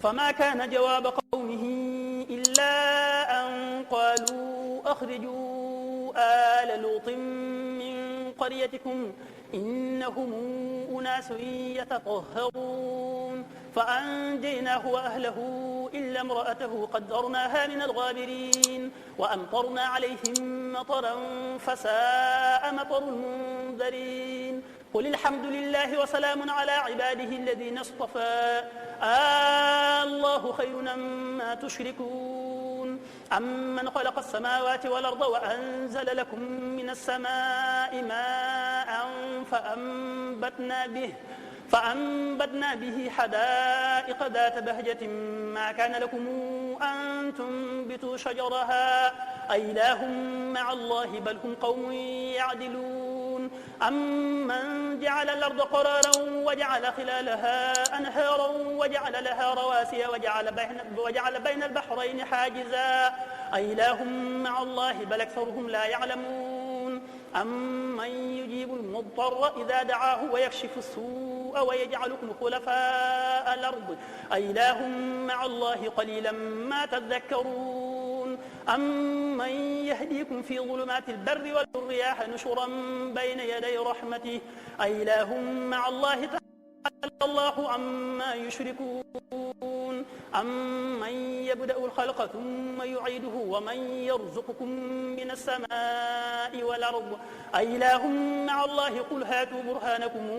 فما كان جواب قومه إلا أن قالوا أخرجوا آل لوط من قريتكم إنهم أناس يتطهرون فأنجيناه وأهله إلا امرأته قدرناها من الغابرين وأمطرنا عليهم مطرا فساء مطر المنذرين قل الحمد لله وسلام على عباده الذين اصطفى الله خير أما تشركون أمن خلق السماوات والأرض وأنزل لكم من السماء ماء فأنبتنا به حدائق ذات بهجة ما كان لكم أن تنبتوا شجرها أإله مع الله بل هم قوم يعدلون أمن جعل الأرض قرارا وجعل خلالها أنهارا وجعل لها رواسي وجعل بين البحرين حاجزا أإله مع الله بل أكثرهم لا يعلمون أمن يجيب المضطر إذا دعاه ويكشف السوء ويجعلكم خلفاء الأرض أإله مع الله قليلا ما تذكرون أمن يهديكم في ظلمات البر والرياح نشرا بين يدي رحمته أإله مع الله تعالى الله عما يشركون أمن يبدأ الخلق ثم يعيده ومن يرزقكم من السماء والأرض أإله مع الله قل هاتوا برهانكم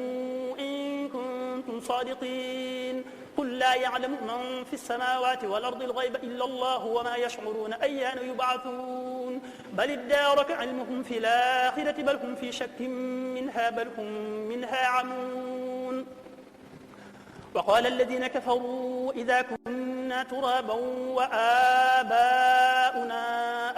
إن كنتم صادقين قل لا يعلم من في السماوات والأرض الغيب إلا الله وما يشعرون أيان يبعثون بل ادارك علمهم في الآخرة بل هم في شك منها بل هم منها عمون وقال الذين كفروا إذا كنا ترابا وآباؤنا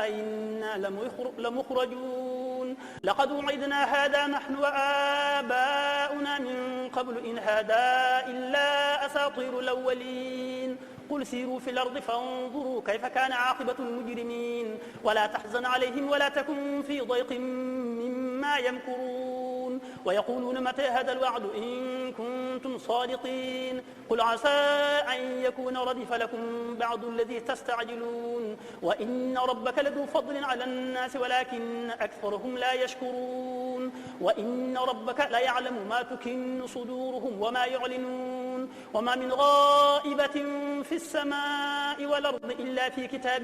أئنا لمخرجون لقد وعدنا هذا نحن وآباؤنا من قبل إن هذا إلا أساطير الأولين قل سيروا في الأرض فانظروا كيف كان عاقبة المجرمين ولا تحزن عليهم ولا تكن في ضيق مما يمكرون ويقولون متى هذا الوعد إن كنتم صادقين قل عسى أن يكون ردف لكم بعض الذي تستعجلون وإن ربك لذو فضل على الناس ولكن أكثرهم لا يشكرون وإن ربك ليعلم ما تكن صدورهم وما يعلنون وما من غائبة في السماء والأرض إلا في كتاب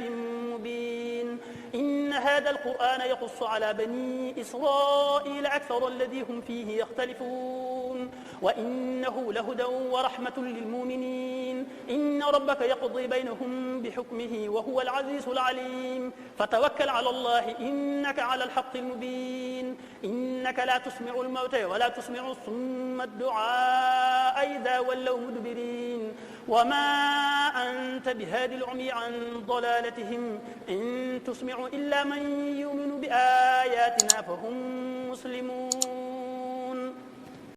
مبين إن هذا القرآن يقص على بني إسرائيل أكثر الذي هم فيه يختلفون وإنه لهدى ورحمة للمؤمنين إن ربك يقضي بينهم بحكمه وهو العزيز العليم فتوكل على الله إنك على الحق المبين إنك لا تسمع الموتى ولا تسمع الصم الدعاء إذا ولوا مدبرين وما أنت بهاد العمي عن ضلالتهم إن تسمع إلا من يؤمن بآياتنا فهم مسلمون